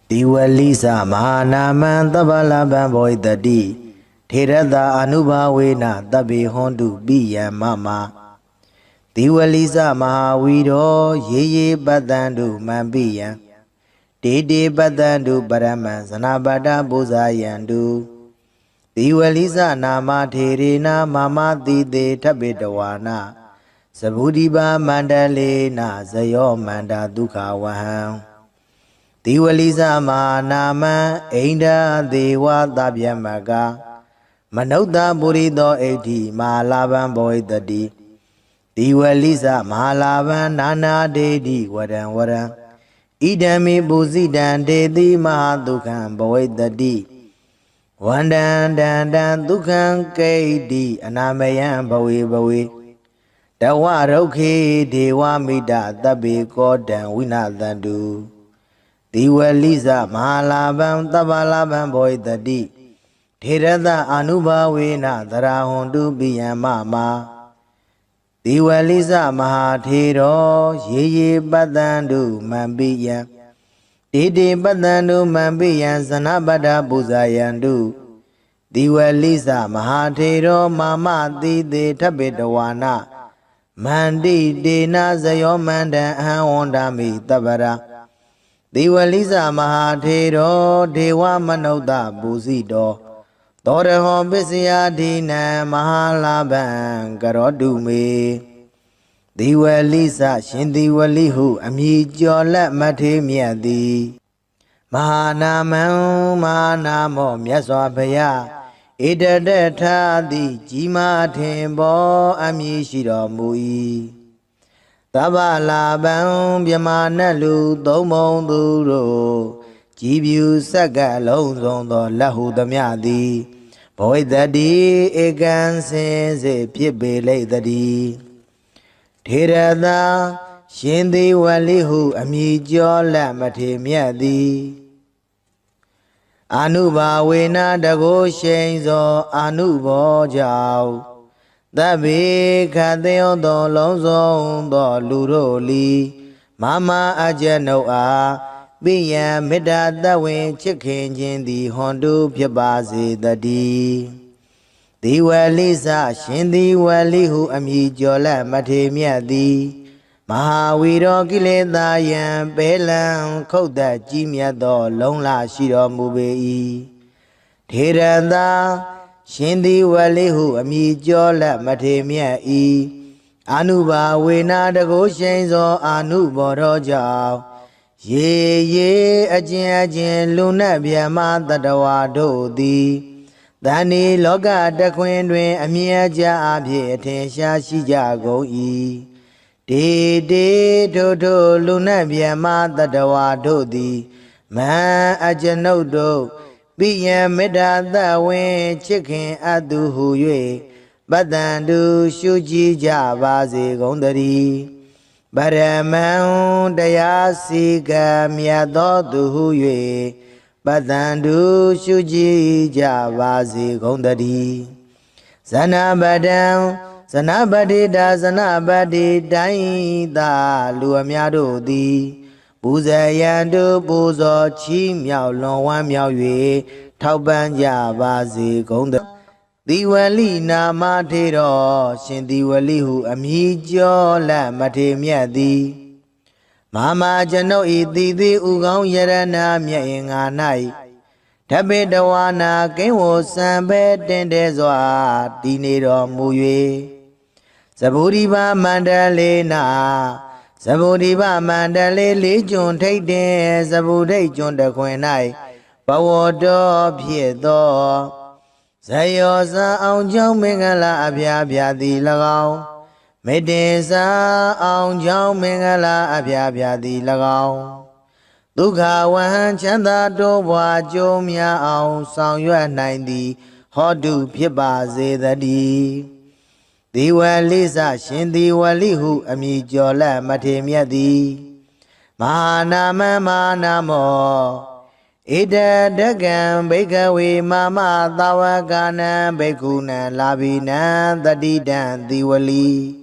Diwalisa Mahanaman Tabalaban Boy the D Terada Anubawena Tabi Hondu Biya Mama Diwalisa Mahawido Ye Badandu Mambiya Dede Badandu Baraman Sanabada Buzayandu Diwalisa Nama Terina Mama Dide Tabidawana Sabudiba Mandale Na Zayo Manda Duka Waham Diwalisa Manama Ainda Dewa Dabyamaga Manauda Burido 80 Malaban Boy the D Diwalisa Malaban Nana Dedi Waran Idami Buzidan Dedi Mahadukan Boy the D Wandan Dan Dukan Kadi Anamayan Bawi Dawaroke Dewa Mida Dabi Godan Winadandu Diwalisa Mahalaban Tabalaban Boy the D Terada Anubawena Darahondu Biyamama Diwalisa Mahatero Ye Badandu Mambiya Dede Badandu Mambiya Sanabada Buzayandu Diwalisa Mahatero Mama Dide Tabidawana Mandi Dena Zayo Manda Hawandami Tabara Diwalisa Mahatero Dewa Manauda Buzido Doreho Bisya Dina Mahalaban Garodume Diwalisa Shindiwalihu Amijola Matemiadi Mahanamo Myaswabaya Ida Tadi Jima Tembo Amishiro Mui Tabalaban Byamanalu Domon Duro Jibu Saga Lonzo Lahu Damiadi Boy Daddy Egan says a Piebe Daddy Tirada Shindi Walihu Amijola Matemiadi Anuba Wena Dago Shenzo Anubo Jau Dabi Kadeo do Lonzo do Luroli Mama Ajanoa Biya Mida Dawin Chicken Jindi Hondu Piabazi the D Diwalisa Shindi Walihu Amijola Matemiadi Mahawiro Gileda Yan Belan Koda Jimia do Longla Shiro Mubei Tiranda Shindi Walihu Amijola Matemia E Anuba Wena the Goshenzo Anubo Roja Ye Ajin Luna Biama Dadawa Dodi Dani Loga the Queen Amia Ja Abye Tensha Shija Go E De Dodo Luna Biama Dadawa Dodi Ma Ajanodo Biya Meda the way chicken adu huye Badandu Shuji Javazi Gondari Baraman Dayasiga Miado Duhuye Badandu Shuji Javazi Gondari Zanabadam Zanabadi da Zanabadi Daida Luamiado di Buzayandu Buzo Chi Miao Long Wan Miao Yue Tauban Javazi Gonda Diwali Nama Tero Shin Diwalihu Amijo La Matemiadi Mama Jano Idi Ugong Yarana Mia Nai Tabedawana Kenwo Sambe Dendezwa Dinero Muye Saburiba Mandalena Saburiba Mandale Legion take de Sabude John the Quenai Pawodo Piedo Sayosa on John Mingala Abia di Lagao Medesa on John Mingala Abia di Lagao Duka Wan Chanda Dowa Jomia on Sound Yua 90 Hodu Piba Zedadi Diwalisa Shindi Walihu Amijola Matemiadi Mahanama Manamo Ida Dagan Bekawi Mama Dawagana Bekuna Labina Dadidan Diwali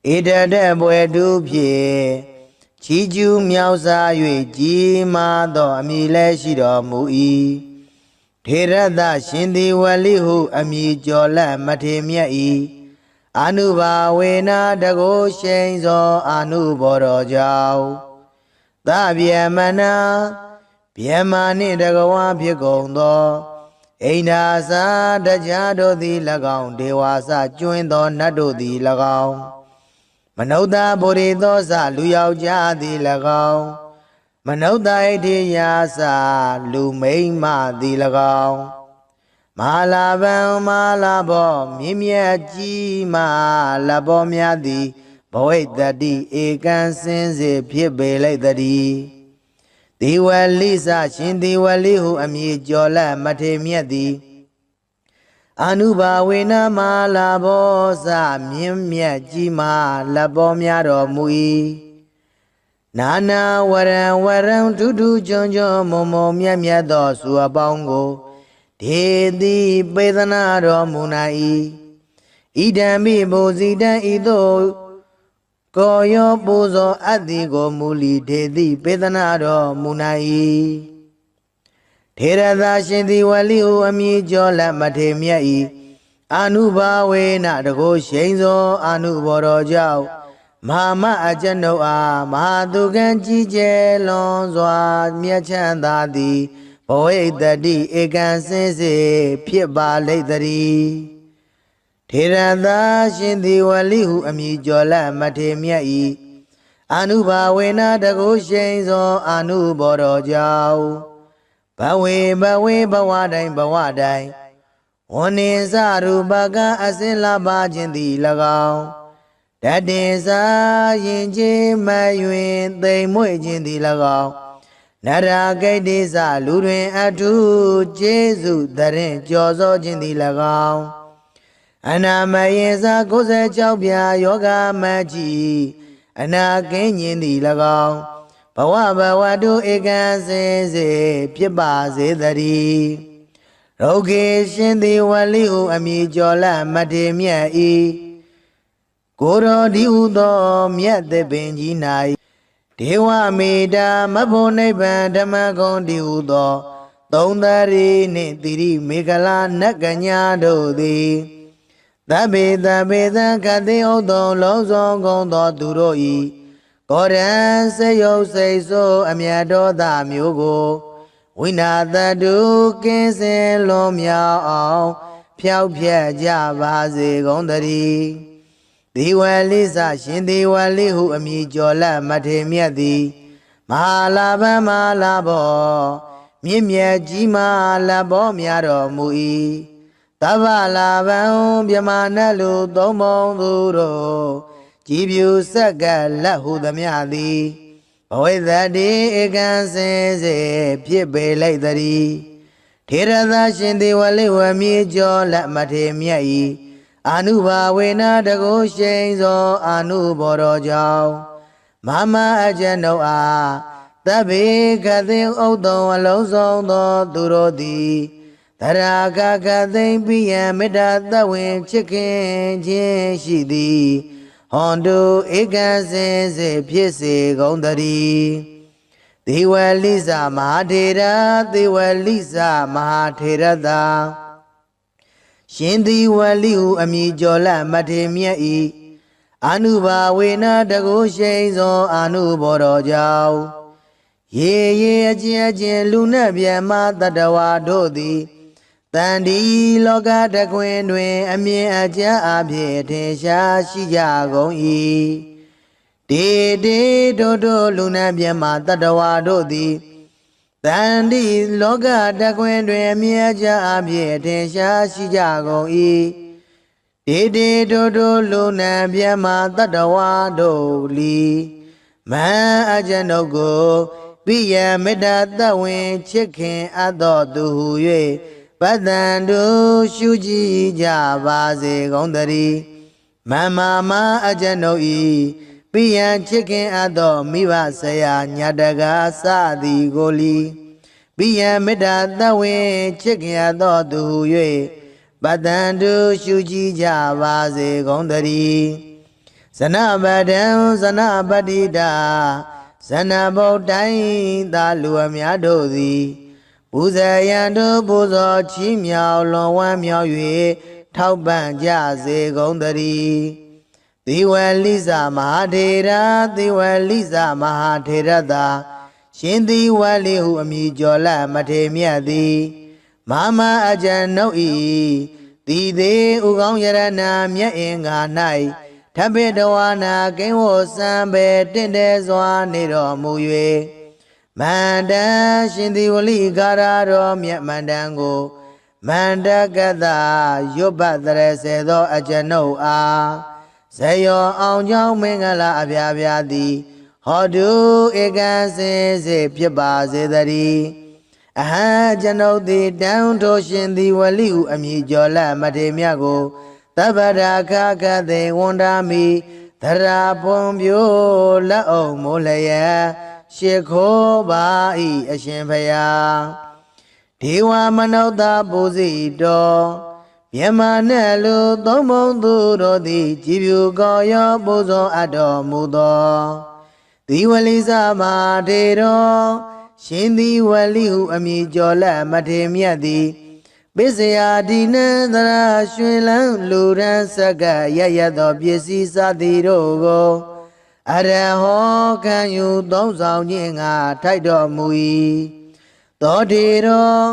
Ida Debwe Dubye ချီကျူးမြောက်စား၍ကြီးမားသောအမည်လည်းရှိတော်မူ၏ထေရသရှင်သည်ဝလိဟုအမည်ကျော်လက်မထေမြတ်၏အာနုဘာဝေနတကိုရှိန်သောအာနုဘော်တော်ကြောင့်သဗျမနာဗျမာနှင့်တကဝါဖြစ်ကုန်သောအိန္ဒာစာတရားတို့သည်၎င်းဒေဝါစကျွင်းသောနတ်တို့သည်၎င်းမနုဿဗုရိသောစလူယောက်ျားသည်၎င်းမနုဿဣတိယာစလူမိန်းမသည်၎င်းမဟာလာဗံမဟာလာဘောမြင့်မြတ်ကြီးမလဘောများသည်ဘဝိတ္တိဧကံစင်စေဖြစ်ပေလိုက်တည်းဒီဝလိစရှင်ဒီဝလိဟုအမည်ကျော်လက်မထေမြတ်သည်အာနုဘာဝေနမဟာလာဘောစမြင့်မြတ်ကြီးမလဘောများတော်မူ၏နာနာဝရံဝရံထူးထူးချွန်ချွန်မုံမုံမြတ်မြတ်သောစုအပေါင်းကိုဒေတိပေသနာတော်မူနာ၏ဣဒံမိဘူဇိတံဤသို့ကိုယောပူဇော်အပ်သည်ကိုမူလီဒေတိပေသနာတော်မူနာ၏ထေရသာရှင်သည်ဝလိဟုအမည်ကျော်လက်မထေမြတ်၏အာနုဘာဝေနတကိုရှိန်သောအာနုဘော်တော်ကြောင့်မဟာမအကျွန်ုပ်အားမဟာသူကံကြီးကျယ်လွန်စွာမြတ်ချမ်းသာသည်ဘဝိတ္တိဧကံစင်စေဖြစ်ပါလိမ့်တည်းထေရသာရှင်သည်ဝလိဟုအမည်ကျော်လက်မထေမြတ်၏အာနုဘာဝေနတကိုရှိန်သောအာနုဘော်တော်ကြောင့်ဘဝေဘဝတိုင်းဝန္နေစရူပကအစင်လာပါခြင်းသည်၎င်းတတေစာရင်ချင်းမယွင်သိမ်မွေ့ခြင်းသည်၎င်းနရာဂိတ်တိစလူတွင်အထုကျေးဇူးတရင်ကြော်စောခြင်းသည်၎င်းအနာမယေစာ96ပြာယောဂမကြီးအနာကင်းခြင်းသည်၎င်းဘဝတုဧကံစင်စေဖြစ်ပါစေတည်းရောဂေရှင်သည်ဝလိဟုအမည်ကျော်လက်မထေမြတ်၏ကိုရောဒီဟုသောမြတ်သပင်ကြီး၌ဒေဝမေတာမဖို့နိဗ္ဗာန်ဓမ္မဂုံဒီဟုသောသုံးသရီနှင့်တိရိမေခလာနတ်ကညာတို့သည်သဗ္ဗေသကတိဥသောလုံးစုံကုန်သောသူတို့၏ကောရံစေယုတ်စိတ်ဆိုးအမြတ်တော်သားမျိုးကိုဝိနာတတုကင်းစင်လွန်မြောက်အောင်ဖျောက်ဖျက်ကြပါစေကုန်သတည်းဒီဝလိစရှင်ဒီဝလိဟုအမည်ကျော်လက်မထေမြတ်သည်မဟာလာဗံမဟာလာဘောမြင့်မြတ်ကြီးမလဘောများတော်မူ၏သဗ္ဗလာဗံမြမနတ်လူသုံးပုံသူတို့ကြည်ဖြူဆက်ကလက်ဟုသမျှသည်ဘဝိတ္တိဧကံစင်စေဖြစ်ပေလိုက်တည်းထေရသာရှင်သည်ဝလိဝမည်ကျော်လက်မထေမြတ်၏အာနုဘာဝေနတကိုရှိန်သောအာနုဘော်တော်ကြောင့်မမအကျွန်ုပ်အားသဗ္ဗေကသိဥဒ္ဒံအလုံးစုံသောသူတို့သည်တရာကသိမ့်ပိယံမေတ္တာသဝေချစ်ခင်ခြင်းရှိသည်ဟွန်တုဧကံစင်စေဖြစ်စေကုန်တည်းဒေဝလိစမဟာထေရဒေဝလိစမဟာထေရသာရှင်ဒီဝလိဟုအမည်ကျော်လက်မထေမြတ်၏အာနုဘာဝေနတကိုရှိန်သောအာနုဘော်တော်ကြောင့်ရေအချင်းလူနှင့်ဗျမတတဝါတို့သည်တန်ဒီလောကတခွင်တွင်အမြင်အကျအဖြစ်ထင်ရှားရှိကြကုန်၏တေတို့လူနှင့်ဗျမတတဝါတို့သည်တန်ဒီလောကတခွင်တွင်အမြင်အကျအဖြစ်ထင်ရှားရှိကြကုန်၏တေတို့လူနှင့်ဗျမတတဝါတို့လီမန်အကျွန်ုပ်ကိုပိယမေတ္တာသဝင်ချစ်ခင်အပ်သောသူဟု၍ပတ္တန်တို့ရှုကြည်ကြပါစေကုန်တည်းမမအကျွန်ုပ်၏ပိယံချစ်ခင်အပ်သောမိဘဆရာညတကာစသည်ကိုလီပိယံမေတ္တာသဝင်ချစ်ခင်အပ်သောသူဟု၍ပတ္တန်တို့ရှုကြည်ကြပါစေကုန်တည်းဇနပဒံဇနပတိတာဇ ဇဏဗုဒ္ဓိုင်းသာလူအများတို့သည်ပူဇေယံတို့ပူဇော်ချီးမြှောက်လွန်ဝမ်းမြောက်၍ထောက်ပံ့ကြစေကုန်သတည်းသီဝလိဇမဟာထေရသီဝလိဇမဟာထေရသာရှင်သီဝလိဟုအမည်ကျော်လမထေမြတ်သည်မမအကျဉ်ုပ်ဤတည်သေးဥကောင်းယရဏမြတ်အင်္ဂါ၌ထပ်ပိတဝါနာကိဝစံပေတင့်တယ်စွာနေတော်မူ၍မန္တရှင်သီဝလိဂါရတော်မြတ်မန္တန်ကိုမန္တကတရွတ်ပတ်တရစေသောအကျဉ်ုပ်အားဇယောအောင်ကြောင်းမင်္ဂလာအပြာပြာသည်ဟောတုဧကံစင်စေဖြစ်ပါစေတည်းအဟံကျွန်ုပ်သည်တန်ထိုရှင်သီဝလိဟုအမည်ကျော်လမထေမြတ်ကိုသဗ္ဗရာခခသေဝန္ဒာမိသရာပွန်ပြိုးလက်အောင်မိုးလျက်ရှ िख ိုးပါ၏အရှင်ဖယားဒေဝမနုဿပူဇိတော်မြမနဲ့လူသုံးဘုံသူတို့သည်ကြည်ဖြူကောရောပူဇော်အပ်တော်မူသောသီဝလိဇမဟာထေတော်ရှင်သီဝလိဟုအမည်ကျော်လက်မထေမြတ်သည်ပစ္စယဒီနံသရရွှင်လန်းလူရန်စက္ကရရသောပစ္စည်းစသည်တို့ကိုအရဟောခံယူသုံးဆောင်ခြင်းငါထိုက်တော်မူ၏သောထေတော်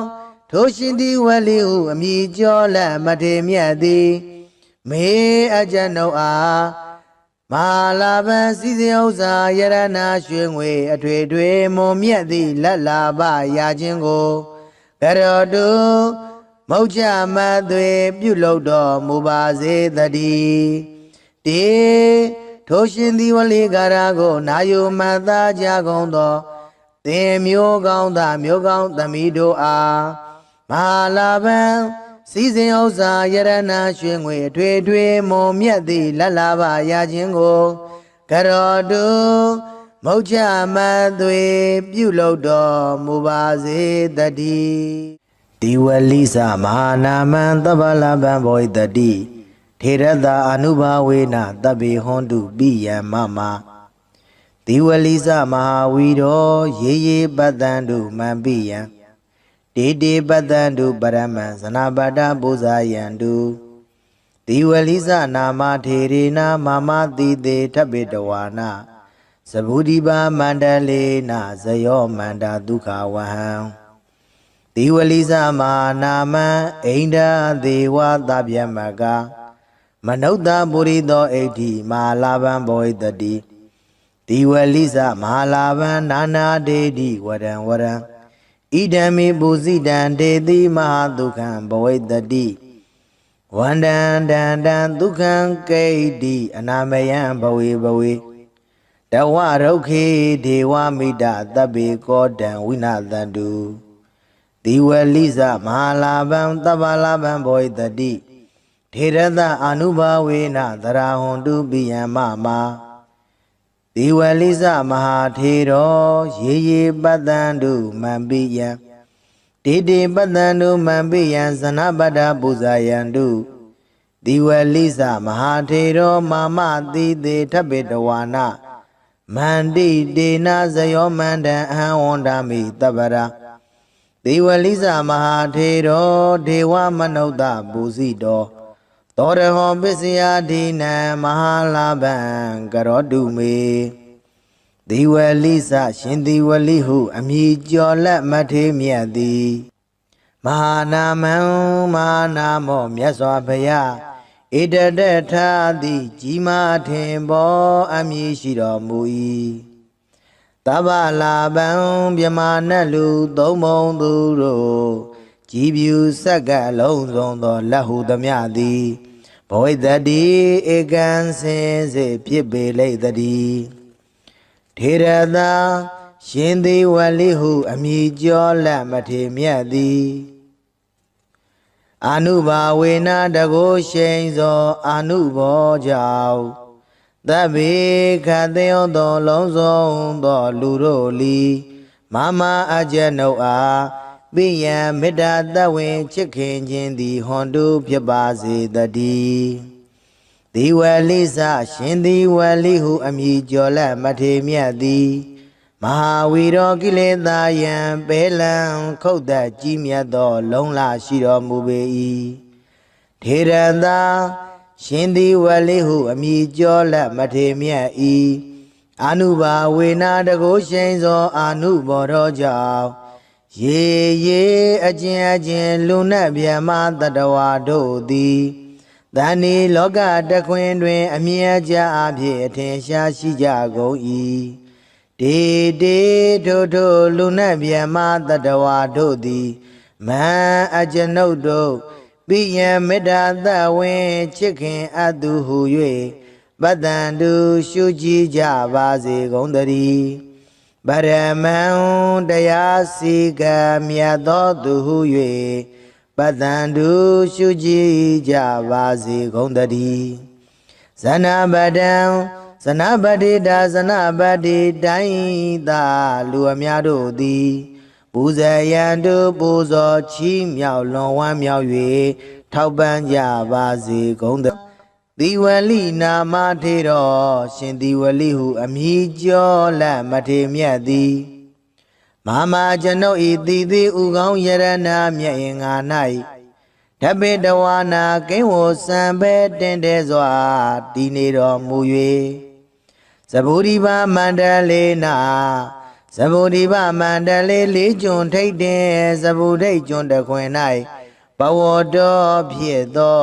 ထိုရှင်သီဝလိဟုအမည်ကျော်လက်မထေမြတ်သည်မေအကျဉ်ုပ်အားမဟာလာဘံစီစဉ်ဥစ္စာယရဏရွှေငွေအထွေထွေမွန်မြတ်သည့်လက်လာပရာခြင်းကိုကရောတုမုတ်ချမသွေပြုလုပ်တော်မူပါစေတည်းတေထိုရှင်သီဝလိဂါရကိုနာယုမတ်သားကြကုန်သောသင်မျိုးကောင်းသားမျိုးကောင်းသမီးတို့အားမဟာလာဘံစီစဉ်ဥစ္စာယရဏရွှေငွေအထွေထွေမွန်မြတ်သည့်လက်လာပါရခြင်းကိုကရောတုမုတ်ချမသွေပြုလုပ်တော်မူပါစေတည်းဒီဝလိသမဟာနာမံသဗ္ဗလဗံဘောဣတတိထေရတအနုဘာဝေနတဗ္ဗေဟွန်တုပိယံမမဒီဝလိသမဟာဝီရောရေရေပတ္တံတုမံပိယံတေတေပတ္တံတုပရမံဇနပတ္တပူဇာယံတုဒီဝလိသနာမထေရေနမမတိတေထပိတဝါနာသဗုဒိပါမန္တလေနဇယောမန္တာဒုက္ခဝဟံဒီဝလိသမဟာနာမံအိန္ဒာဒေဝသဗျမကမနုဿပုရိသောဣဋ္ဌိမဟာလာဘံဘောဣတတိဒီဝလိသမဟာလာဘံနာနာဒေတိဝရံဝရံဣဒံမေပုဇိတံဒေတိမဟာဒုက္ခံဘဝိတတိဝန္တံတန္တံဒုက္ခံကိဋ္တိအနာမယံဘဝေဘဝေတဝရုက္ခေဒေဝမိတသဗ္ဗေကောတံဝိနာသန္တုဒီဝလိသမဟာလာဘံသဗ္ဗလာဘံဘောဣတတိထေရတအနုဘာဝေနသရာဟွန်တုပိယံမမဒီဝလိသမဟာထေရောရေရေပတ္တံတုမံပိယံတေတေပတ္တံတုမံပိယံဇနပတ္တပူဇာယံတုဒီဝလိသမဟာထေရောမာမတိတေထပိတဝါနာမန္တိတေနဇယောမန္တံအဟံဝန္ဒာမိတပ္ပရာဒီဝလိသမဟာထေရောဒေဝမနုဿပူဇိတောသောရဟောပစ္စယဒီနံမဟာလာဘံကရောတုမေဒီဝလိသရှင်ဒီဝလိဟုအမည်ကျော်လက်မထေမြတ်သည်မဟာနာမံမဟာနာမောမြတ်စွာဘုရားဣတတထာတိကြီးမားထင်ပေါ်အမည်ရှိတော်မူ၏သဗ္ဗလာဘံမြမနတ်လူသုံးဘုံသူတို့ကြည်ဖြူဆက်ကလုံးစုံသောလက်ဟုသမျှသည်ဘဝိတတိဧကံစင်စေဖြစ်ပေလိမ့်တည်းထေရသာရှင်သီဝလိဟုအမည်ကျော်လက်မထေမြတ်သည်အနုဘာဝေနတကိုရှိန်သောအနုဘောကြောင့်သဗ္ဗေခတေယောသောလုံးစုံသောလူတို့လီမမအကျဉ်ုပ်အားပိယံမေတ္တာတဝင်ချစ်ခင်ခြင်းသည်ဟွန်တုဖြစ်ပါစေတည်းဒီဝလိသရှင်ဒီဝလိဟုအမည်ကျော်လက်မထေမြတ်သည် မဟာဝီရောကိလေသာယံဘဲလံခုတ်သက်ကြီးမြတ်သောလုံလရှိတော်မူပေ၏ထေရသာရှင်သည်ဝလိဟုအမိကျော်လက်မထေမြတ်၏အာနုဘာဝေနာတကုရှိန်သောအာနုဘော်တော်ကြောင့်ရေအကျဉ်လူနတ်ဗျမတတဝါတို့သည်တဏီလောကတခွင်တွင်အမြဲကြအဖြစ်အထင်ရှားရှိကြကုန်၏တေထိုလူနတ်ဗျမတတဝါတို့သည်မဟံအကျွန်ုပ်တို့ပိယံမေတ္တာသဝင်ချစ်ခင်အပ်သူဟု၍ပတ္တံတုရှုကြည်ကြပါစေကုန်သတည်းပရမံတရားစီကံမြတ်သောသူဟု၍ပတ္တံတုရှုကြည်ကြပါစေကုန်သတည်းဇနပတံဇနပတိတာဇနပတိတိုင်းသာလူအများတို့သည်ပူဇေယံတုပူဇော်ချီးမြှောက်လွန်ဝမ်းမြောက်၍ထောက်ပံ့ကြပါစေကုန်သသီဝလိနာမထေတော်ရှင်သီဝလိဟုအမည်ကျော်လက်မထေမြတ်သည်မကျွန်ုပ်ဤသီဥကောင်းယရဏမြတ်င်္ဂါ၌ဓပေတဝါနာကိဝောစံပဲတင်တဲစွာတည်နေတော်မူ၍ဇဗုဒိဗမန္တလေးနာဇဗုဒိဗမန္တလေးလေးကျွန်းထိတ်တင်ဇဗုဒိတ်ကျွန်းတခွင်၌ဘဝတော်ဖြစ်သော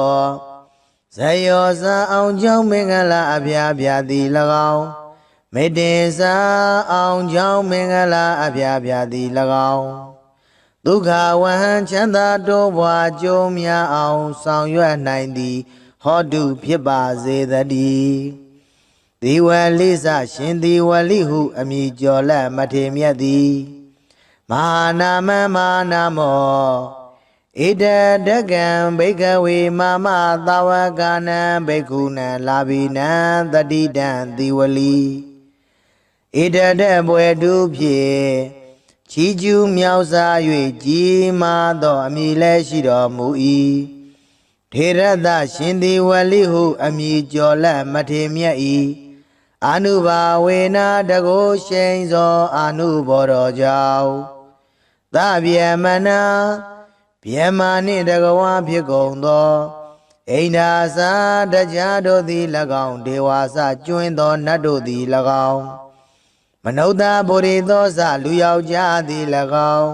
ဇယောဇာအောင်ကြောင့်မင်္ဂလာအဖျားဖျားသည်၎င်းမေတ္တေစာအောင်ကြောင့်မင်္ဂလာအဖျားဖျားသည်၎င်းဒုက္ခဝဟံချမ်းသာတိုးပွားကြုံများအောင်ဆောင်ရွက်နိုင်သည်ဟောတုဖြစ်ပါစေတည်းသီဝလိစရှင်သီဝလိဟုအမည်ကျော်လက်မထေမြတ်သည်မဟာနာနာမောဣဒဒကံဘိကဝေမမသာဝကနံဘိက္ခုနံလာဘိနံတတိတံသီဝလိဣဒဒဘွယ်တုဖြင့်ချီးကျူးမြောက်စား၍ကြီးမားသောအမည်လည်းရှိတော်မူ၏ထေရသရှင်သီဝလိဟုအမည်ကျော်လက်မထေမြတ်၏အာနုဘာဝေနာတကုရှိန်သောအာနုဘော်တော်ကြောင့်သဗျမနာဗျမာနှင့်တကဝါဖြစ်ကုန်သောအိန္ဒာစာတရားတို့သည်၎င်းဒေဝါစကျွင်းသောနတ်တို့သည်၎င်းမနုဿဗုရိသောစလူယောက်ျားသည်၎င်း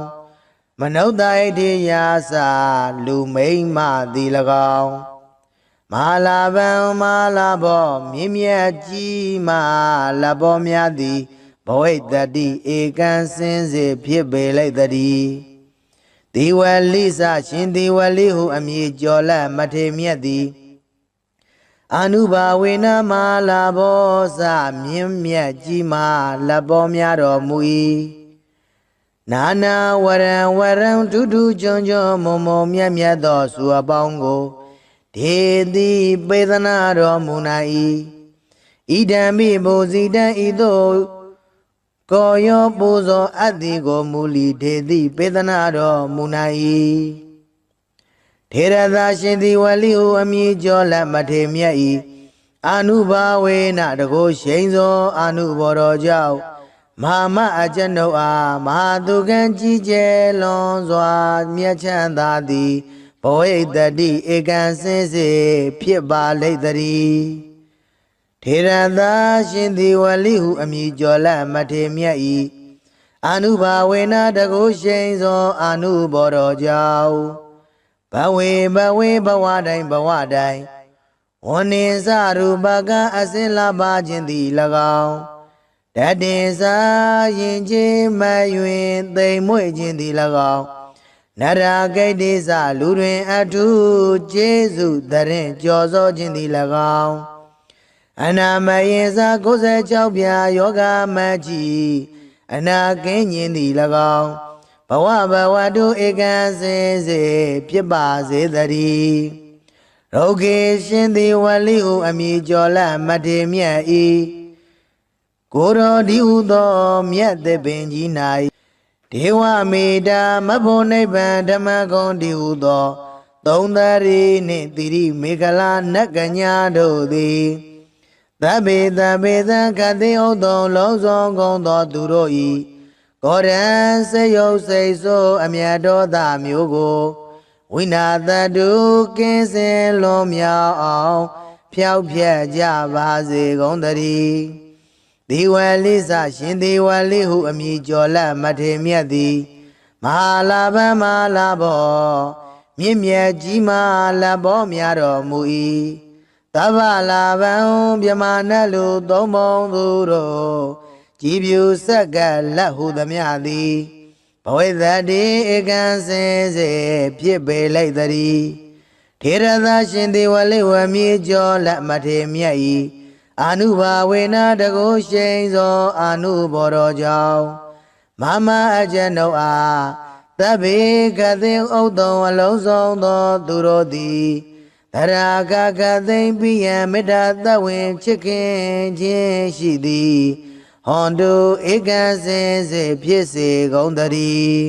မနုဿဣတိယာစလူမိန်းမသည်၎င်းမဟာလာဗံမဟာလာဘောမြင့်မြတ်ကြီးမဟာလဘောများသည်ဘဝိတ္တိဧကံစင်စေဖြစ်ပေလိုက်တည်းသီဝလိစရှင်သီဝလိဟုအမည်ကျော်လက်မထေမြတ်သည်အာနုဘာဝေနမဟာလာဘောစမြင့်မြတ်ကြီးမဟာလဘောများတော်မူ၏နာနာဝရံထူးထူးချွန်ချွန်မုံမြတ်မြတ်သောစုအပေါင်းကိုဒေတိပေသနာတော်မူနိုင်၏ဣဒံမိဘုဇိတံဤသို့ကိုယောပူဇော်အပ်သည်ကိုမူလီဒေတိပေသနာတော်မူနိုင်၏ထေရသာရှင်သီဝလိဟုအမည်ကျော်လက်မထေမြတ်၏အာနုဘာဝေနတကုရှိန်သောအာနုဘော်တော်ကြောင့်မဟာအကျွန်ုပ်အားမဟာသူကံကြီးကျယ်လွန်စွာမြတ်ချမ်းသာသည်ဘဝိတ္တိဧကံစင်စေဖြစ်ပါလိမ့်တည်းထေရသာရှင်သီဝလိဟုအမည်ကျော်လက်မထေမြတ်၏အာနုဘာဝေနတကုရှိန်သောအာနုဘော်တော်ကြောင့်ဘဝေဘဝတိုင်းဝဏ္ဏင်္စရူပကအစင်လာပါခြင်းသည်၎င်းတတင်စာရင်ချင်းမယွင်သိမ်မွေ့ခြင်းသည်၎င်းနရဂိတ္တိစလူတွင်အထုကျေးဇူးတရင်ကြော်စောခြင်းသည်၎င်းအနာမယင်စာ96ပြာယောဂမကြီးအနာကင်းခြင်းသည်၎င်းဘဝတုဧကံစင်စေဖြစ်ပါစေတည်းရောဂေရှင်သီဝလိဟုအမည်ကျော်လက်မထေမြတ်၏ကိုရောဒီဟုသောမြတ်သစ်ပင်ကြီး၌ဒေဝမေတ္တာမဖို့နိဗ္ဗာန်ဓမ္မဂုံဒီဟုသောသုံးသရီနှင့်သီရိမေခလာနတ်ကညာတို့သည် သဗ္ဗေသဗ္ဗေသံခတိဥတုံလုံးစုံကုန်သောသူတို့ဤကောရံစေယုတ်စိတ်ဆိုးအမြတ်တော်သားမျိုးကိုဝိနာတတုကင်းစင်လွန်မြောက်အောင်ဖြောက်ဖြက်ကြပါစေကုန်သတည်းဒီဝလိစရှင်ဒီဝလိဟုအမည်ကျော်လက်မထေမြတ်သည်မဟာလာဘမဟာလာဘောမြင့်မြတ်ကြီးမာလဘောများတော်မူ၏သဗ္ဗလာဘံမြမနတ်လူသုံးပုံသူတို့ကြည်ပြူဆက်ကလက်ဟုသမျှသည်ဘဝိသတိဧကံစင်စေဖြစ်ပေလိုက်တည်းထေရသရှင်ဒီဝလိဝမြေကျော်လက်မထေမြတ်၏အာနုဘာဝေနတကုရှိန်သောအာနုဘောတော်ကြောင့်မမအကျဉ်ုပ်အားသဗ္ဗေကသိဥတ္တုံအလုံးစုံသောသူတို့သည်သရာကကသိမ့်ပိယံမေတ္တာသဝင်ချစ်ခင်ခြင်းရှိသည်ဟွန်တုဧကံစင်စေဖြစ်စေကုန်သတည်း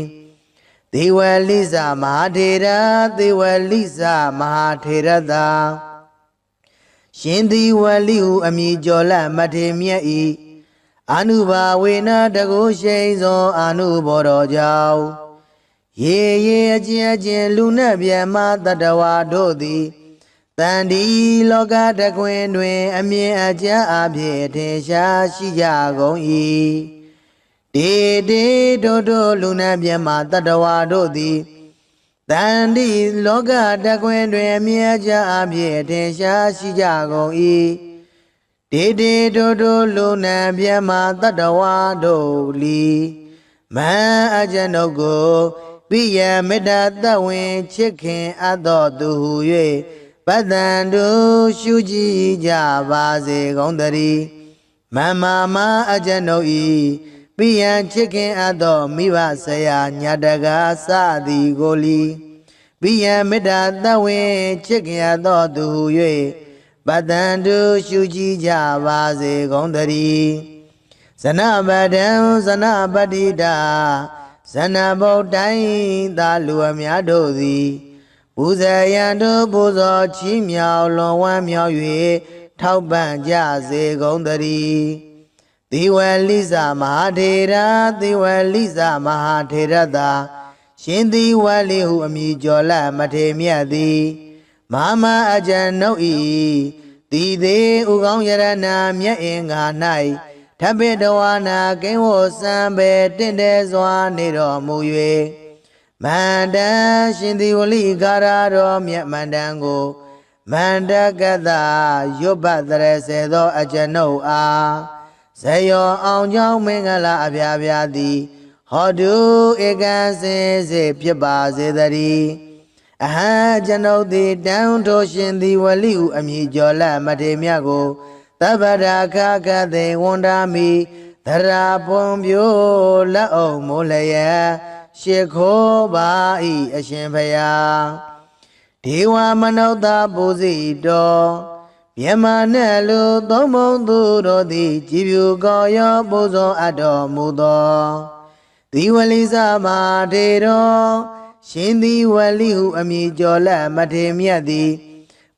ဒေဝလိစမဟာထေရဒေဝလိစမဟာထေရသာရှင်ဒီဝလိဟုအမည်ကျော်လက်မထေမြတ်၏အာနုဘာဝေနတကုရှိန်သောအာနုဘောတော်ကြောင့်ရေရေအကျဉ်လူနှင့်မြတ်မတတဝါတို့သည်တန်ဒီလောကတကွင်တွင်အမြင်အကျဉ်အဖြစ်ထင်ရှားရှိကြကုန်၏တေတေတို့လူနှင့်မြတ်မတတဝါတို့သည်တန်ဒီလောကတကွင်တွင်အမြင်အကျဉ်အဖြစ်ထင်ရှားရှိကြကုန်၏တေတေတို့လူနှင့်မြတ်မတတဝါတို့လီမန်အကျဉ်ုပ်ကိုပိယမေတ္တာသဝင်ချစ်ခင်အပ်တော်သူဟု၍ပတ္တန်တို့ရှုကြည်ကြပါစေကုန်သတည်းမမမအကျဉ်ုပ်ဤပိယံချစ်ခင်အပ်တော်မိဘဆရာညာတကားစသည်ကိုလီပိယံမေတ္တာသဝင်ချစ်ခင်အပ်တော်သူဟု၍ပတ္တန်တို့ရှုကြည်ကြပါစေကုန်သတည်းဇနပဒံဇနပတိတာဇနဗုဒ္ဓိုင်းသာလူအများတို့သည်ပူဇေယံတို့ပူဇော်ချီးမြှောက်လွန်ဝမ်းမြောက်၍ထောက်ပံ့ကြစေကုန်သတည်းသေဝလိစမဟာထေရသေဝလိစမဟာထေရသာရှင်သေဝလိဟုအမည်ကျော်လက်မထေမြတ်သည်မမအကျဉ်ုပ်၏တိသေးဥကောင်းယရဏမြတ်အင်္ဂါ၌ထပိတဝါနာကိဝစံပေတင့်တယ်စွာနေတော်မူ၍မန္တန်ရှင်သေဝလိကာရတော်မြတ်မန္တန်ကိုမန္တကတရွတ်ပတ်တရစေသောအကျဉ်ုပ်အားဇယောအောင်ကြောင့်မင်္ဂလာအပြားပြားသည်ဟောတုဧကံစင်စေဖြစ်ပါစေတည်းအဟံကျွန်ုပ်သည်တန်ထိုရှင်သေဝလိဟုအမည်ကျော်လက်မထေမြတ်ကိုသဗ္ဗရာခကသေဝန္ဒာမိသရာပွန်ပြိုလက်အောင်မိုးလျက်ရှ िख ိုးပါ၏အရှင်ဖယားဒေဝမနုဿပူဇိတောမြမနဲ့လူသုံးပုံသူတို့သည်ကြည်ပြူကောရောပူဇော်အပ်တော်မူသောဒီဝလိစမထေရောရှင်ဒီဝလိဟုအမည်ကျော်လက်မထေမြတ်သည်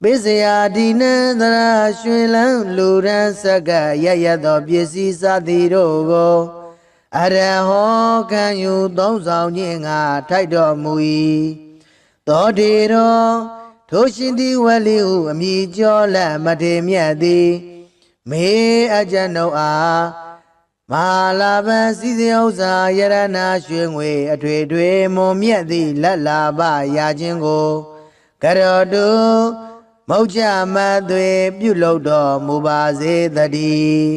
ပိစယာဒီနံသရာရွှင်လန်းလူရန်စကရရသောပစ္စည်းစသည်တို့ကိုအရဟောခံယူသုံးဆောင်ခြင်းငါထိုက်တော်မူ၏သောတေရောထိုရှင်ဒီဝလိဟုအမည်ကျော်လက်မထေမြတ်သည်မေအကျဉ်ုပ်အားမဟာလာဘံစည်းစိမ်ဥစ္စာယရနာရွှေငွေအထွေထွေမွန်မြတ်သည့်လက်လာပရာခြင်းကိုကရောတုမௌချမသွေပြုလုပ်တော်မူပါစေတည်း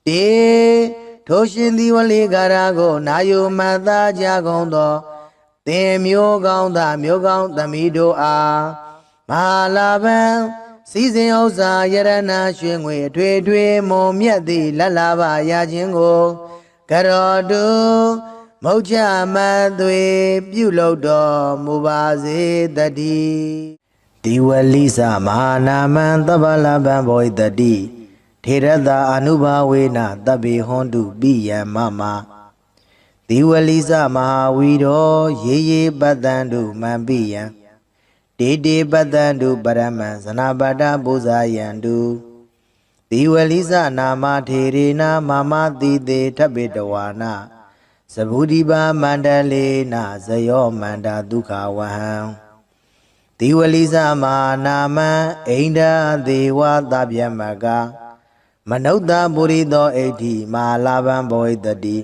တေထိုရှင်ဒီဝလိကာရကိုနာယုမသာကြကုန်သောသင်မျိုးကောင်းသားမျိုးကောင်းသမီးတို့အားမဟာလာဘံစည်းစိမ်ဥစ္စာယရနာရွှေငွေအထွေထွေမွန်မြတ်သည့်လက်လာပရခြင်းကိုကရောတုမௌချမသွေပြုလုပ်တော်မူပါစေတည်းဒီဝလိစမဟာနာမံသဗ္ဗလဗံဘောဣတတိထေရတာအနုဘာဝေနတဗ္ဗေဟွန်တုပိယံမမဒီဝလိစမဟာဝီရောရေရေပတ္တံတုမံပိယံတေတေပတ္တံတုပရမံဇနာပတ္တပူဇာယံတု တိဝလိစနာမထေရေနာမမတိတေထပိတဝါနာသဗုဒိပါမန္တလေနာဇယောမန္တာဒုက္ခဝဟံတိဝလိစမာနာမံအိန္ဒသေဝသဗ္ဗယမကမနုဿပုရိသောဣဋ္ဌိမဟာလာဘံဘောဣတတိ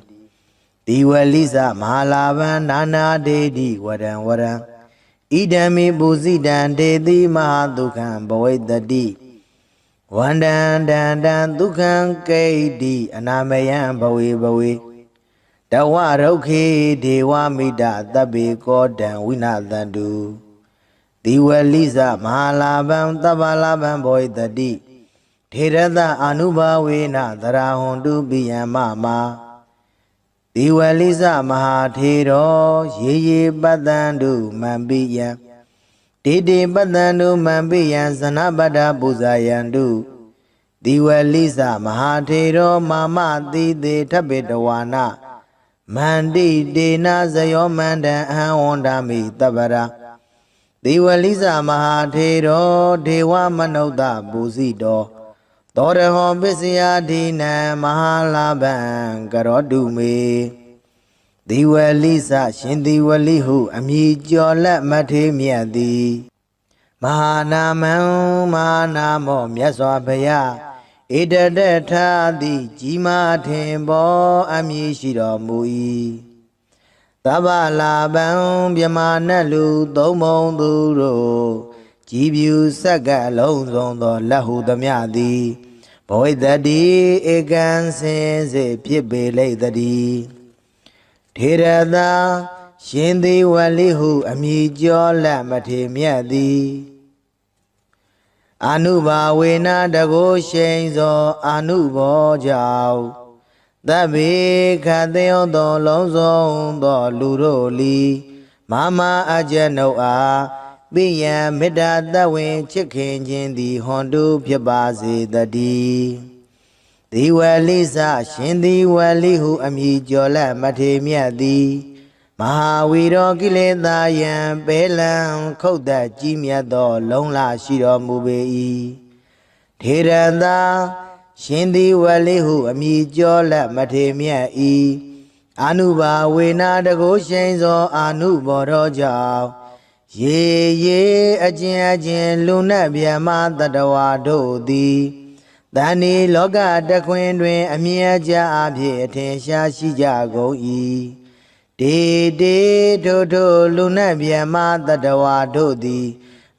တိဝလိစမဟာလာဘံနာနာဒေတိဝရံဝရံဣဒံမိပုစိတံဒေတိမဟာဒုက္ခံဘောဣတတိဝန္တံတံတံဒုက္ခံကိဋ္တိအနာမယံဘဝေဘဝေတဝရုခေဒေဝမိတသဗ္ဗေကောတံဝိနာသန္တုတိဝလိစမဟာလာဘံသဗ္ဗလာဘံဘောဣတတိထေရသအာနုဘာဝေနသရဟွန်တုပိယံမမာတိဝလိစမဟာထေရောရေရေပတ္တန္တုမံပိယံတေတေပတ္တန္တုမံပိယံဇနပတ္တပူဇာယန္တုတိဝလိစမဟာထေရောမာမတိတေထပိတဝါနာမန္တိတေနာဇယောမန္တံအဟံဝန္ဒာမိတပ္ပရာတိဝလိစမဟာထေရောဒေဝမနုဿပူဇိတောသောရဟောပစ္စယဒိနံမဟာလာဘံကရောတုမေတိဝလိစရှင်တိဝလိဟုအမည်ကျော်လက်မထေမြတ်သည်မဟာနာမံမဟာနာမောမြတ်စွာဘုရားဣတတထာတိကြီးမားထင်ပေါ်အမည်ရှိတော်မူ၏သဗ္ဗလာဘံမြမနတ်လူသုံးမုံသူတို့ကြည်ပြူဆက်ကလုံးစုံသောလက်ဟုသမျှသည်ဘောဣတတိဧကံစင်စေဖြစ်ပေလိမ့်တည်းထေရသာရှင်သေဝလိဟုအမည်ကျော်လက်မထေမြတ်သည်အာနုဘာဝေနတကိုရှိန်သောအာနုဘောကြောင့်သဗ္ဗေခသေယောသောလုံးစုံသောလူတို့လီမမအကျနုအားပိယံမေတ္တာတဝင်ချစ်ခင်ခြင်းသည်ဟွန်တုဖြစ်ပါစေတည်းဒီဝလိစရှင်ဒီဝလိဟုအမည်ကျော်လက်မထေမြတ်သည်မဟာဝီရောကိလေသာယံပေလံခုတ်သက်ကြီးမြတ်သောလုံးလရှိတော်မူပေ၏ထေရသာရှင်ဒီဝလိဟုအမည်ကျော်လက်မထေမြတ်၏အာနုဘာဝေနာတကိုရှိန်သောအာနုဘောတော်ကြောင့်ရေရေအကျဉ်လူနတ်ဗျမတတဝါတို့သည်တဏီလောကတခွင်တွင်အမြဲကြအဖြစ်အထင်ရှားရှိကြကုန်၏တေတေထိုထိုလူနတ်ဗျမတတဝါတို့သည်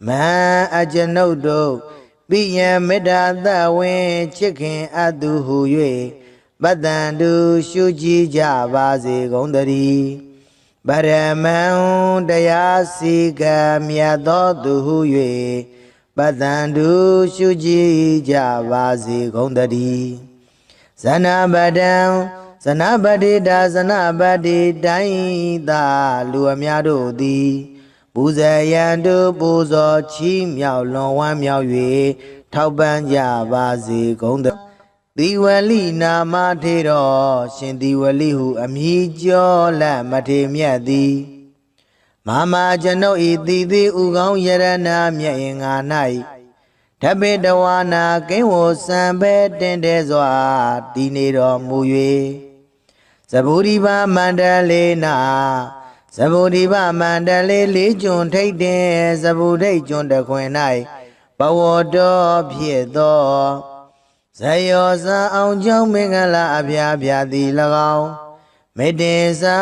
မဟံအကျွန်ုပ်တို့ပိယံမေတ္တာသဝင်ချစ်ခင်အပ်သူဟု၍ပတ္တန္တုရှုကြည်ကြပါစေကုန်သတည်းပရမံတရားစီကံမြတ်သောသူဟု၍ပတ္တန္တုရှုကြည်ကြပါစေကုန်သတည်းဇနပတံဇနပတိတာဇနပတိတိုင်းသာလူအများတို့သည်ပူဇေယံတုပူဇော်ချီးမြှောက်လွန်ဝမ်းမြောက်၍ထောက်ပံ့ကြပါစေကုန်သတည်းတိဝလိနာမထေရောရှင်တိဝလိဟုအမည်ကျော်လက်မထေမြတ်သည်မမကျွန်ုပ်ဤတိတိဥကောင်းယရဏမြတ်ရင်ငါ၌ထပိတဝါနာကိဝစံပဲတင်တဲစွာတည်နေတော်မူ၍သဗ္ဗုဒိဗမန္တလေနာသဗ္ဗုဒိဗမန္တလေလေးကျွန်းထိတ်တင်သဗ္ဗုဒိတ်ကျွန်းတခွင်၌ဘဝတော်ဖြစ်သောဇယောဇာအောင်ကြောင့်မင်္ဂလာအဖျားဖျားသည်၎င်းမေတ္တေစာ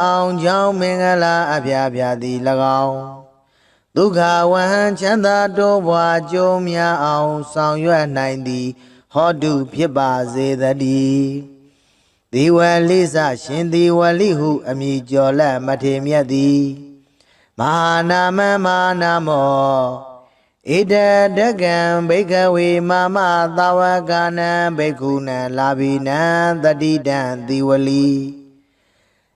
အောင်ကြောင့်မင်္ဂလာအဖျားဖျားသည်၎င်းဒုက္ခဝဟံချမ်းသာတိုးပွားကြုံများအောင်ဆောင်ရွက်နိုင်သည်ဟောတုဖြစ်ပါစေတည်းဒီဝလိစရှင်ဒီဝလိဟုအမည်ကျော်လက်မထေမြတ်သည်မဟာနာမမဟာနာမောဣတတကံဘိကဝေမမသာဝကနံဘိက္ခုနံလာဘိနံတတိတံတိဝလိ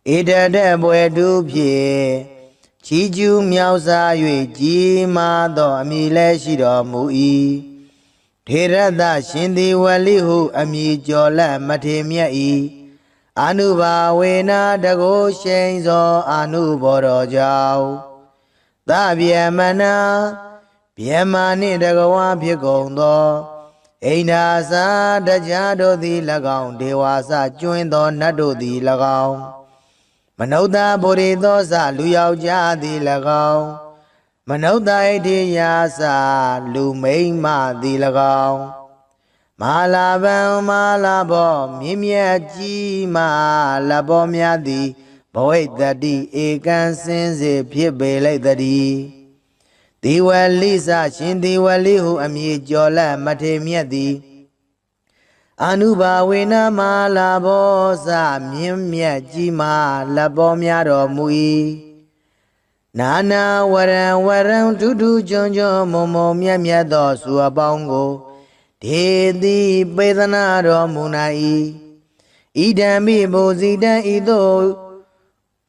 ဣတတဘွယ်တုဖြင့်ချီးကျူးမြောက်စား၍ကြီးမားသောအမည်လည်းရှိတော်မူ၏ထေရသရှင်ဒီဝလိဟုအမည်ကျော်လက်မထေမြတ်၏အာနုဘာဝေနာတကိုရှိန်သောအာနုဘောတော်ကြောင့်သဗ္ဗယမနာဗျမနှင့်တကဝါဖြစ်ကုန်သော အိန္ဒာစာတရားတို့သည်၎င်းဒေဝါစကျွင်းသောနတ်တို့သည်၎င်းမနုဿဗုရိသောစလူယောက်ျားသည်၎င်းမနုဿဣတိယာစလူမိန်းမသည်၎င်းမဟာလာဗံမဟာလာဘောမြင့်မြတ်ကြီးမဟာလဘောများသည်ဘဝိတ္တိဧကံစင်စေဖြစ်ပေလိုက်တည်းဒီဝလိစရှင်ဒီဝလိဟုအမည်ကျော်လက်မထေမြတ်သည်အနုဘာဝေနမဟာလာဘောစမြင့်မြတ်ကြီးမဟာလဘောများတော်မူ၏နာနာဝရံဝရံထူးထူးချွန်ချွန်မုံမုံမြတ်မြတ်သောစုအပေါင်းကိုဒေတိပေသနာတော်မူနာ၏ဣဒံမိဘုဇိတံဤသို့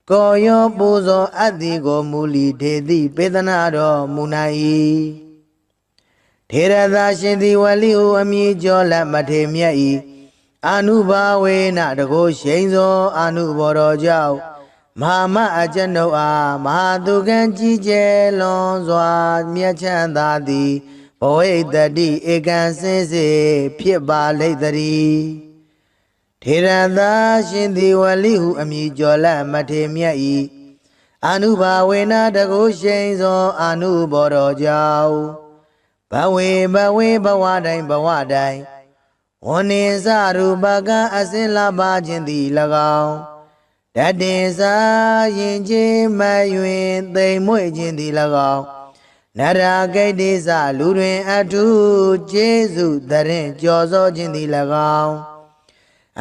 ကောယောပူဇော်အပ်သည်ကိုမူလီဒေတိပေသနာတော်မူနာ၏ထေရသာရှင်သည်ဝလိဟုအမည်ကျော်လက်မထေမြတ်၏အနုဘာဝေနတကိုရှိန်သောအနုဘော်တော်ကြောင့်မဟာမအကျွန်ုပ်အားမဟာသူကံကြီးကျယ်လွန်စွာမြတ်ချမ်းသာသည်ဘဝိတ္တိဧကံစင်စေဖြစ်ပါလိမ့်တည်းထေရသာရှင်သည်ဝလိဟုအမည်ကျော်လက်မထေမြတ်၏အနုဘာဝေနတကိုရှိန်သောအနုဘော်တော်ကြောင့်ဘဝေဘဝတိုင်းဝဏ္ဏစရူပကအစင်လာပါခြင်းသည်၎င်းတတင်စာရင်ချင်းမယွင်သိမ်မွေ့ခြင်းသည်၎င်းနရဂိတ္တိစလူတွင်အထုကျေးဇူးတရင်ကြော်စောခြင်းသည်၎င်း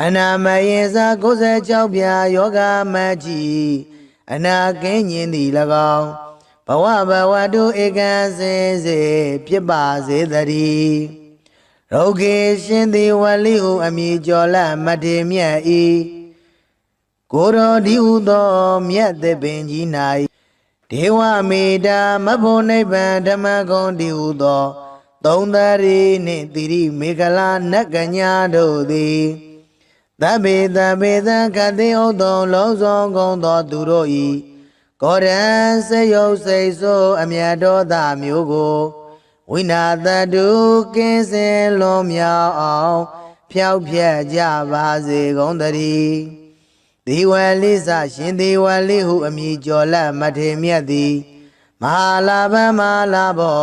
အနာမယေစ96ပြာယောဂမကြီးအနာကင်းခြင်းသည်၎င်းဘဝတုဧကံစင်စေဖြစ်ပါစေတည်းရောဂေရှင်သည်ဝလိဟုအမည်ကျော်လက်မထေမြတ်၏ကိုရောဒီဟုသောမြတ်သစ်ပင်ကြီး၌ဒေဝမေတာမဖို့နိဗ္ဗာန်ဓမ္မဂုံဒီဟုသောသုံးသရီနှင့်တိရိမေခလာနတ်ကညာတို့သည်သဗ္ဗေသခတိဥသောလုံးစုံကုန်သောသူတို့၏ကောရံစေယုတ်စိတ်ဆိုးအမြတ်တော်သားမျိုးကိုဝိနာတတုကင်းစင်လွန်မြောက်အောင်ဖျောက်ဖျက်ကြပါစေကုန်သတည်းဒီဝလိစရှင်ဒီဝလိဟုအမည်ကျော်လက်မထေမြတ်သည်မဟာလာဗံမဟာလာဘော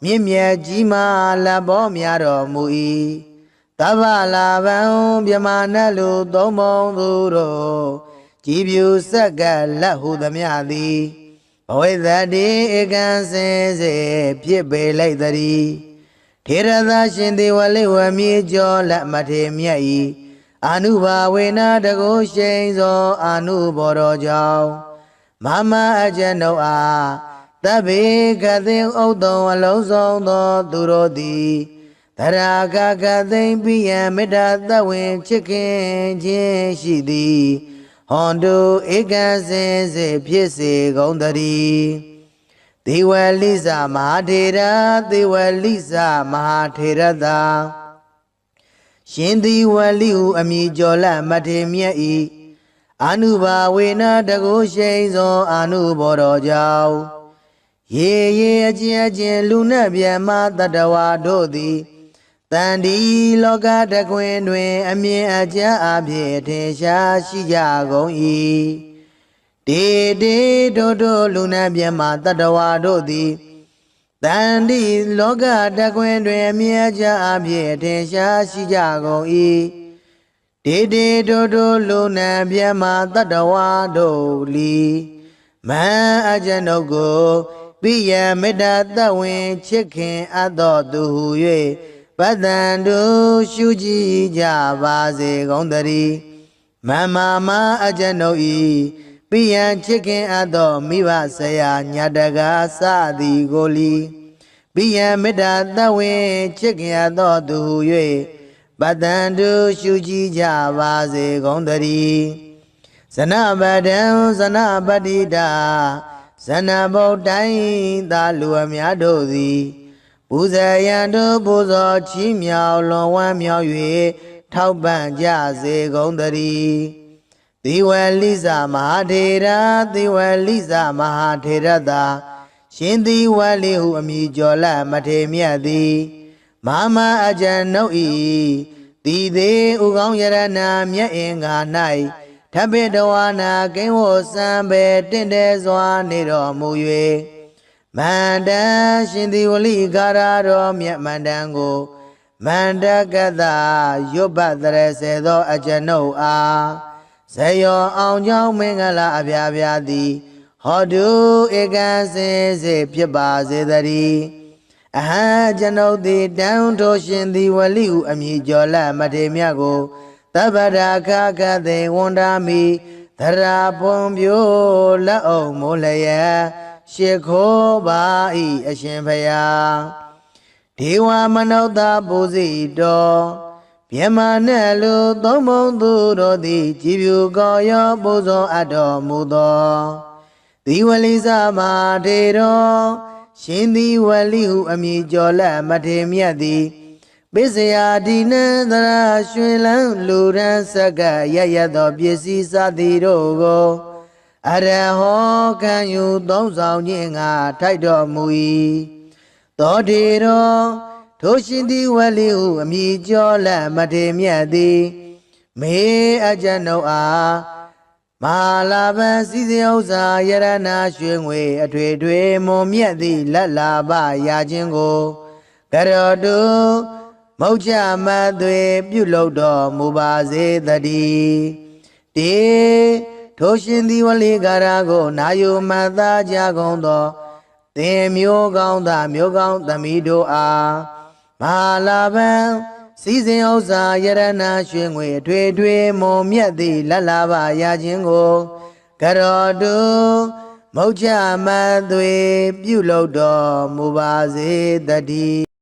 မြင့်မြတ်ကြီးမဟာလဘောများတော်မူ၏တဗ္ဗလာဗံမြမနတ်လူသုံးပုံသူတို့ကြည်ပြူဆက်ကလက်ဟုသမျှသည်ဘဝိတ္တိဧကံစင်စေဖြစ်ပေလိုက်တည်းထေရသာရှင်ဒီဝလိဝမည်ကျော်လက်မထေမြတ်၏အနုဘာဝေနတကိုရှိန်သောအနုဘော်တော်ကြောင့်မမအကျွန်ုပ်အားတဗ္ဗေကသိဥဒ္ဒံအလုံးစုံသောသူတို့သည်သရာကသိမ့်ပိယံမေတ္တာသဝေချစ်ခင်ခြင်းရှိသည်ဟွန်တုဧကံစင်စေဖြစ်စေကုန်တည်းဒေဝလိစမဟာထေရဒေဝလိစမဟာထေရသာရှင်ဒီဝလိဟုအမည်ကျော်လက်မထေမြတ်၏အနုဘာဝေနတကိုရှိန်သောအနုဘော်တော်ကြောင့်ရေအချင်းလူနှင့်မြတ်မတတဝါတို့သည်တန်ဒီလောကတခွင်တွင်အမြင်အကျအဖြစ်ထင်ရှားရှိကြကုန်၏တေတို့လူနှင့်မြတ်မတတဝါတို့သည်တန်ဒီလောကတခွင်တွင်အမြင်အကျအဖြစ်ထင်ရှားရှိကြကုန်၏တေတို့လူနှင့်မြတ်မတတဝါတို့လီမန်အကျွန်ုပ်ကိုပိယမေတ္တာသဝင်ချစ်ခင်အပ်သောသူဟု၍ပတ္တန်တို့ရှုကြည်ကြပါစေကုန်တည်းမမအကျွန်ုပ်၏ပိယံချစ်ခင်အပ်သောမိဘဆရာညတကာစသည်ကိုလီပိယံမေတ္တာသဝင်ချစ်ခင်အပ်သောသူဟု၍ပတ္တန်တို့ရှုကြည်ကြပါစေကုန်တည်းဇနပဒံဇနပတိတာဇနဗုဒ္ဓိုင်းသာလူအများတို့သည်ပူဇေယံတို့ပူဇော်ချီးမြှောက်လွန်ဝမ်းမြောက်၍ထောက်ပံ့ကြစေကုန်တည်းသေဝလိစမဟာထေရသေဝလိစမဟာထေရသာရှင်သေဝလိဟုအမည်ကျော်လက်မထေမြတ်သည်မ မာအကျဉ်နှုတ်ဤတီသေးဥကောင်းယရနာမြတ်အင်္ဂါ၌ထပ်ပိတဝါနာကိန်းဝစံပဲတင့်တယ်စွာနေတော်မူ၍မန္တန်ရှင်သည်ဝလိဂါရတော်မြတ်မန္တန်ကိုမန္တကတရွတ်ပတ်တရစေသောအကျဉ်နှုတ်အားဇယောအောင်ကြောင်းမင်္ဂလာအပြာပြာသည်ဟောတုဧကံစင်စေဖြစ်ပါစေတည်းအဟံကျွန်ုပ်သည်တန်ထိုရှင်သည်ဝလိဟုအမည်ကျော်လမထေမြတ်ကိုသဗ္ဗရာခခသေဝန္တာမိသရာပွန်ပြိုးလက်အောင်မိုးလျက်ရှ िख ိုးပါ၏အရှင်ဘုရားဒေဝမနုဿပူဇိတော်မြမနဲ့လူသုံးဘုံသူတို့သည်ကြည်ဖြူကောရောပူဇော်အပ်တော်မူသောဒီဝလိစမာထေတော်ရှင်သည်ဝလိဟုအမည်ကျော်လက်မထေမြတ်သည်ပစ္စယဒီနံသရရွှင်လန်းလူရန်စက္ကရရသောပစ္စည်းစသည်တို့ကိုအရဟောခံယူသုံးဆောင်ခြင်းငါထိုက်တော်မူ၏သောထေတော်ထိုရှင်သည်ဝလိဟုအမည်ကျော်လက်မထေမြတ်သည်မေအကျဉ်ုပ်အားမဟာလာဘံစီစဉ်ဥစ္စာယရနာရွှေငွေအထွေထွေမွန်မြတ်သည့်လက်လာပရာခြင်းကိုကရောတုမုတ်ချမသွေပြုလုပ်တော်မူပါစေတည်းတေထိုရှင်သည်ဝလိဂါရကိုနာယုမတ်သားကြကုန်သောသင်မျိုးကောင်းသားမျိုးကောင်းသမီးတို့အားမဟာလာဘံစီစဉ်ဥစ္စာယရနာရွှေငွေအထွေထွေမွန်မြတ်သည့်လက်လာပါရခြင်းကိုကရောတုမုတ်ချမသွေပြုလုပ်တော်မူပါစေတည်း